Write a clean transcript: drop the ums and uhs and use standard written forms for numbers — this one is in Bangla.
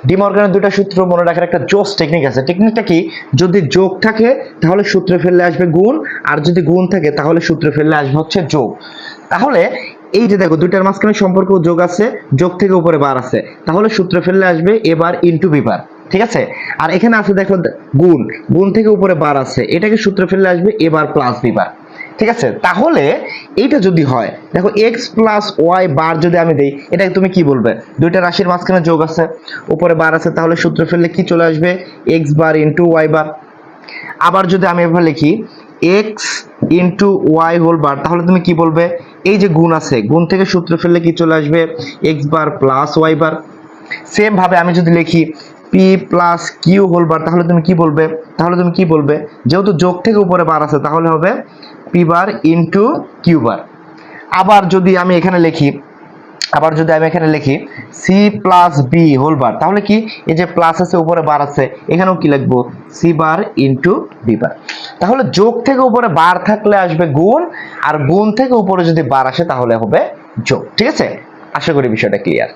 ডি মর্গানের দুইটা সূত্র মনে রাখার একটা জোস টেকনিক আছে। টেকনিকটা কি, যদি যোগ থাকে তাহলে সূত্রে ফেললে আসবে গুণ, আর যদি গুণ থাকে তাহলে সূত্রে ফেললে আসবে হচ্ছে যোগ। তাহলে এই যে দেখো দুইটার মাঝখানে সম্পর্ক যোগ আছে, যোগ থেকে উপরে বার আছে, তাহলে সূত্রে ফেললে আসবে এ বার ইনটু বি বার, ঠিক আছে। আর এখানে আছে দেখো গুণ, গুণ থেকে উপরে বার আছে, এটাকে সূত্রে ফেললে আসবে এ বার প্লাস বি বার, ঠিক আছে। তাহলে এইটা যদি হয়, দেখো এক্স প্লাস ওয়াই বার যদি আমি দেই, এটাকে তুমি কি বলবে, দুইটা রাশির মাঝখানে যোগ আছে, উপরে বার আছে, তাহলে সূত্র ফেললে কি চলে আসবে, x bar into y bar. আবার যদি আমি এভাবে লিখি x into y whole bar, তাহলে তুমি কি বলবে, এই যে গুণ আছে, গুণ থেকে সূত্র ফেললে কি চলে আসবে, x bar plus y bar. Same ভাবে আমি যদি লিখি p plus q whole bar, তাহলে তুমি কি বলবে, যেহেতু যোগ থেকে উপরে বার আছে, তাহলে হবে p bar into q bar. আবার যদি আমি এখানে লিখি c plus b whole bar, তাহলে কি, এই যে প্লাস আছে উপরে বার আছে, এখানেও কি লিখবো, c bar into b bar. তাহলে যোগ থেকে উপরে বার থাকলে আসবে গুণ, আর গুণ থেকে উপরে যদি বার আসে তাহলে হবে যোগ, ঠিক আছে। আশা করি বিষয়টা ক্লিয়ার।